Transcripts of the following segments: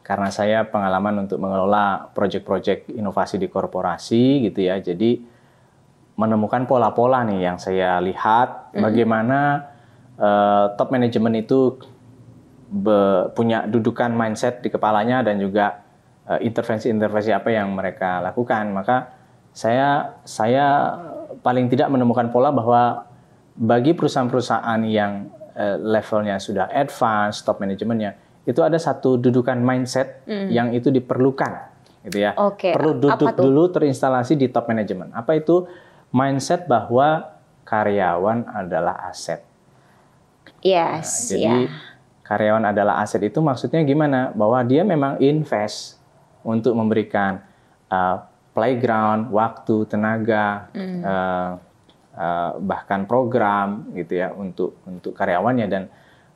karena saya pengalaman untuk mengelola proyek-proyek inovasi di korporasi gitu ya. Jadi menemukan pola-pola nih yang saya lihat bagaimana top management itu punya dudukan mindset di kepalanya dan juga intervensi-intervensi apa yang mereka lakukan. Maka saya paling tidak menemukan pola bahwa bagi perusahaan-perusahaan yang levelnya sudah advance, top manajemennya, itu ada satu dudukan mindset yang itu diperlukan, gitu ya. Perlu duduk dulu terinstalasi di top manajemen. Apa itu? Mindset bahwa karyawan adalah aset. Yes. Jadi karyawan adalah aset itu maksudnya gimana? Bahwa dia memang invest untuk memberikan playground, waktu, tenaga, bahkan program, gitu ya, untuk karyawannya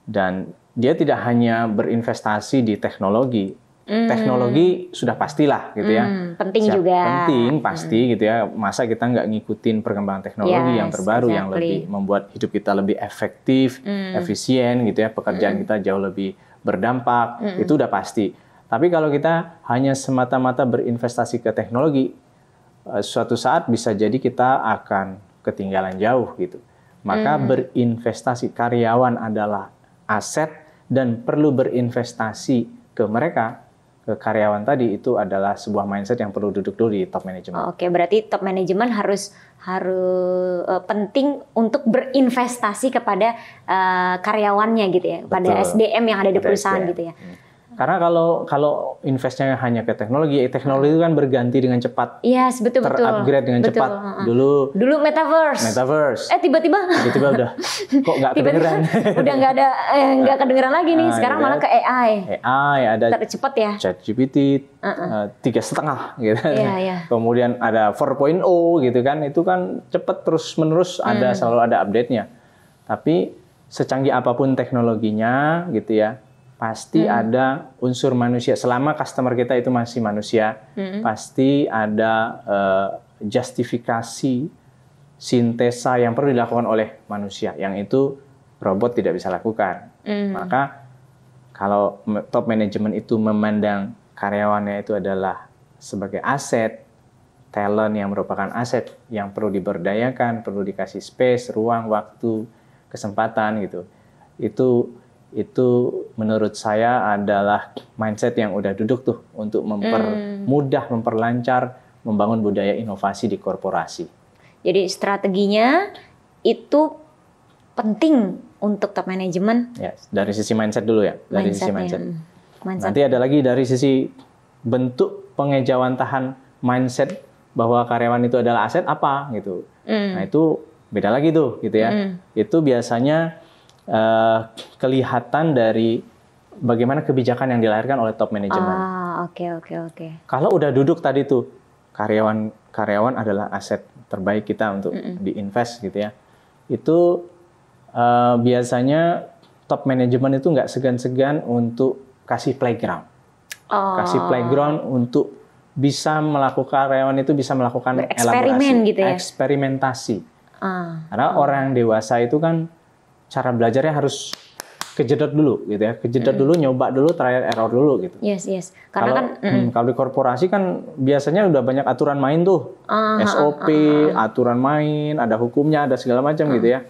dan dia tidak hanya berinvestasi di teknologi. Teknologi sudah pastilah gitu ya. Penting juga. Penting pasti gitu ya. Masa kita nggak ngikutin perkembangan teknologi yang terbaru yang lebih membuat hidup kita lebih efektif, efisien gitu ya. Pekerjaan kita jauh lebih berdampak. Itu udah pasti. Tapi kalau kita hanya semata-mata berinvestasi ke teknologi, suatu saat bisa jadi kita akan ketinggalan jauh gitu. Maka berinvestasi, karyawan adalah aset dan perlu berinvestasi ke mereka, ke karyawan tadi, itu adalah sebuah mindset yang perlu duduk dulu di top manajemen. Oke, berarti top manajemen harus penting untuk berinvestasi kepada karyawannya gitu ya, pada SDM yang ada di perusahaan gitu ya. Karena kalau investnya hanya ke teknologi itu kan berganti dengan cepat. Yes, betul. Terupgrade dengan cepat. Dulu metaverse. Tiba-tiba udah kok nggak kedengeran. Udah nggak kedengeran lagi nih. Sekarang malah ke AI. Ada tercepat ya. ChatGPT 3,5 gitu. Iya. Kemudian ada 4.0 gitu kan. Itu kan cepat terus-menerus selalu ada update-nya. Tapi secanggih apapun teknologinya gitu ya, pasti ada unsur manusia. Selama customer kita itu masih manusia, pasti ada justifikasi, sintesa yang perlu dilakukan oleh manusia, yang itu robot tidak bisa lakukan. Maka kalau top manajemen itu memandang karyawannya itu adalah sebagai aset, talent yang merupakan aset yang perlu diberdayakan, perlu dikasih space, ruang, waktu, kesempatan gitu. Itu menurut saya adalah mindset yang udah duduk tuh untuk mempermudah, memperlancar, membangun budaya inovasi di korporasi. Jadi strateginya itu penting untuk top manajemen. Ya, dari sisi mindset dulu ya, dari sisi mindset. Nanti ada lagi dari sisi bentuk pengejawantahan mindset bahwa karyawan itu adalah aset apa gitu. Nah itu beda lagi tuh gitu ya. Itu biasanya kelihatan dari bagaimana kebijakan yang dilahirkan oleh top manajemen. Oke. Kalau udah duduk tadi tuh karyawan adalah aset terbaik kita untuk diinvest gitu ya. Itu biasanya top manajemen itu nggak segan-segan untuk kasih playground. Kasih playground untuk bisa melakukan, karyawan itu bisa melakukan elaborasi, gitu ya? Eksperimentasi. Karena orang dewasa itu kan cara belajarnya harus kejedot dulu gitu ya, dulu, nyoba dulu, trial error dulu gitu. Yes. Karena kalau di korporasi kan biasanya udah banyak aturan main tuh, SOP, aturan main, ada hukumnya, ada segala macam gitu ya.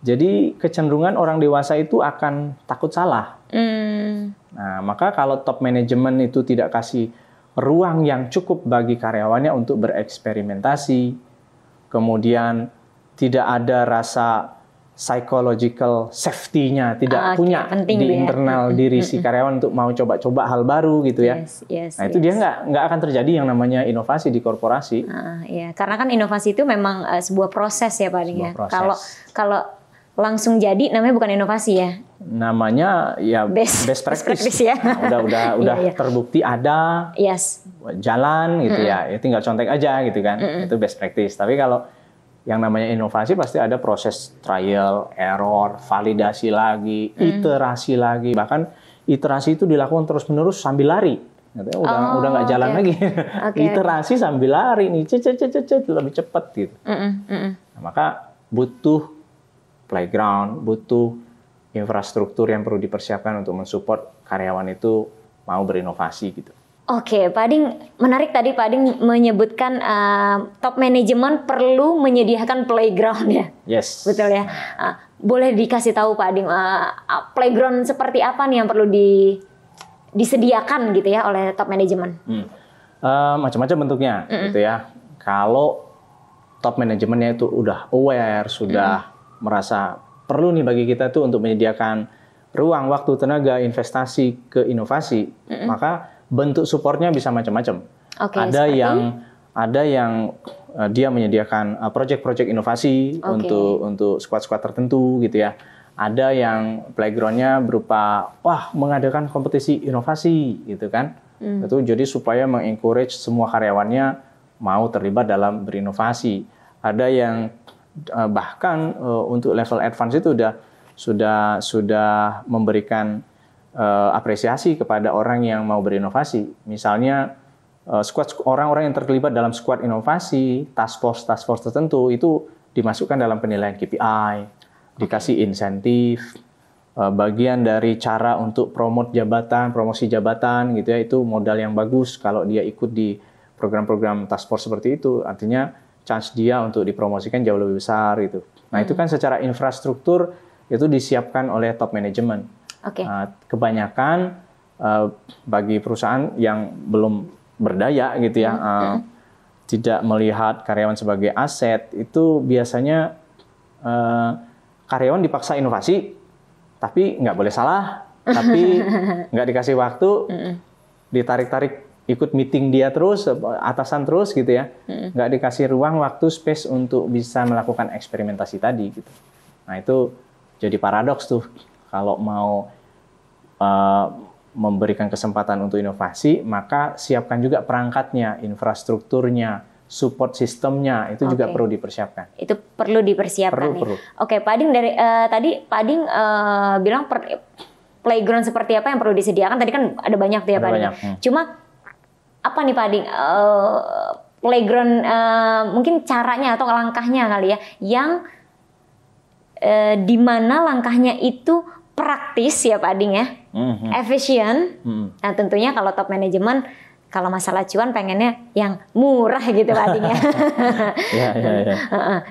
Jadi kecenderungan orang dewasa itu akan takut salah. Nah, maka kalau top manajemen itu tidak kasih ruang yang cukup bagi karyawannya untuk bereksperimentasi, kemudian tidak ada rasa psychological safety-nya, tidak punya di internal diri si karyawan untuk mau coba-coba hal baru gitu ya. Nah itu dia nggak akan terjadi yang namanya inovasi di korporasi. Iya, karena kan inovasi itu memang sebuah proses ya Pak ya. Kalau langsung jadi namanya bukan inovasi ya. Namanya ya best practice ya. Nah, udah terbukti ada, jalan gitu ya tinggal contek aja gitu kan. Itu best practice. Tapi kalau yang namanya inovasi pasti ada proses trial, error, validasi lagi, iterasi lagi. Bahkan iterasi itu dilakukan terus-menerus sambil lari. Udah nggak jalan lagi. Iterasi sambil lari nih, lebih cepat gitu. Nah, maka butuh playground, butuh infrastruktur yang perlu dipersiapkan untuk mensupport karyawan itu mau berinovasi gitu. Oke, Pak Ading, menarik tadi Pak Ading menyebutkan top manajemen perlu menyediakan playground ya. Yes. Betul ya. Boleh dikasih tahu Pak Ading, playground seperti apa nih yang perlu disediakan gitu ya oleh top manajemen? Macam-macam bentuknya gitu ya. Kalau top manajemennya itu udah aware, sudah merasa perlu nih bagi kita tuh untuk menyediakan ruang, waktu, tenaga, investasi ke inovasi, maka bentuk supportnya bisa macam-macam. Ada yang dia menyediakan project-project inovasi untuk squad-squad tertentu gitu ya. Ada yang playgroundnya berupa mengadakan kompetisi inovasi gitu kan. Itu jadi supaya mengencourage semua karyawannya mau terlibat dalam berinovasi. Ada yang bahkan untuk level advance itu sudah memberikan apresiasi kepada orang yang mau berinovasi. Misalnya orang-orang yang terlibat dalam squad inovasi, task force tertentu itu dimasukkan dalam penilaian KPI, dikasih insentif, bagian dari cara untuk promosi jabatan gitu ya, itu modal yang bagus kalau dia ikut di program-program task force seperti itu, artinya chance dia untuk dipromosikan jauh lebih besar gitu. Nah, itu kan secara infrastruktur itu disiapkan oleh top management. Kebanyakan bagi perusahaan yang belum berdaya gitu ya, tidak melihat karyawan sebagai aset, itu biasanya karyawan dipaksa inovasi, tapi nggak boleh salah, tapi nggak dikasih waktu, ditarik-tarik ikut meeting dia terus, atasan terus gitu ya, nggak dikasih ruang, waktu, space untuk bisa melakukan eksperimentasi tadi gitu. Nah, itu jadi paradoks tuh. Kalau mau memberikan kesempatan untuk inovasi, maka siapkan juga perangkatnya, infrastrukturnya, support sistemnya, itu juga perlu dipersiapkan. Itu perlu dipersiapkan. Perlu. Oke, Pak Ading, dari tadi Pak Ading bilang playground seperti apa yang perlu disediakan. Tadi kan ada banyak tuh ya Pak Ading. Cuma apa nih Pak Ading, playground mungkin caranya atau langkahnya kali ya, yang di mana langkahnya itu praktis ya Pak Ading ya, efisien. Nah, tentunya kalau top manajemen, kalau masalah cuan pengennya yang murah gitu Pak Ading ya.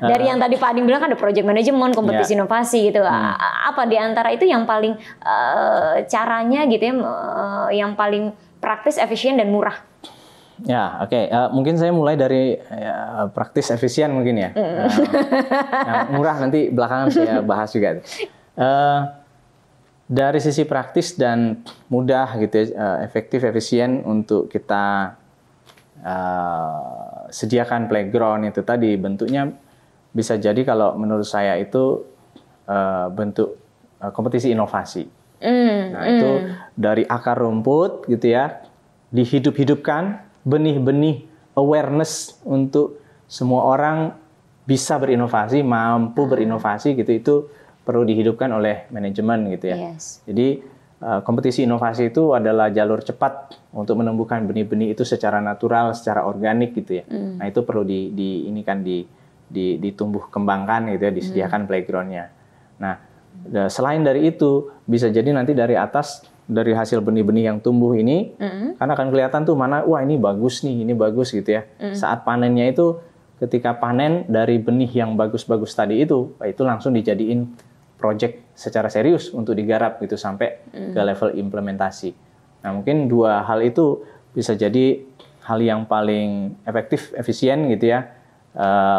Dari yang tadi Pak Ading bilang kan ada project management, kompetisi inovasi gitu. Apa di antara itu yang paling caranya gitu ya, yang paling praktis, efisien dan murah? Ya, oke. Mungkin saya mulai dari praktis, efisien mungkin ya. Yang murah nanti belakangan saya bahas juga. Dari sisi praktis dan mudah gitu ya, efektif, efisien untuk kita sediakan playground itu tadi, bentuknya bisa jadi kalau menurut saya itu bentuk kompetisi inovasi. Nah, itu dari akar rumput gitu ya, dihidup-hidupkan benih-benih awareness untuk semua orang bisa berinovasi, mampu berinovasi gitu, itu perlu dihidupkan oleh manajemen gitu ya. Jadi kompetisi inovasi itu adalah jalur cepat untuk menumbuhkan benih-benih itu secara natural, secara organik gitu ya. Nah, itu perlu ditumbuh kembangkan gitu ya, disediakan playgroundnya. Nah, selain dari itu bisa jadi nanti dari atas, dari hasil benih-benih yang tumbuh ini, karena akan kelihatan tuh mana, wah ini bagus nih, ini bagus gitu ya. Saat panennya itu, ketika panen dari benih yang bagus-bagus tadi itu langsung dijadiin project secara serius untuk digarap gitu sampai ke level implementasi. Nah, mungkin dua hal itu bisa jadi hal yang paling efektif, efisien gitu ya,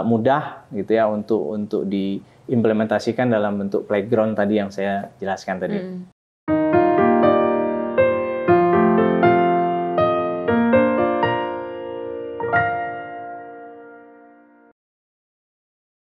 mudah gitu ya untuk diimplementasikan dalam bentuk playground tadi yang saya jelaskan tadi.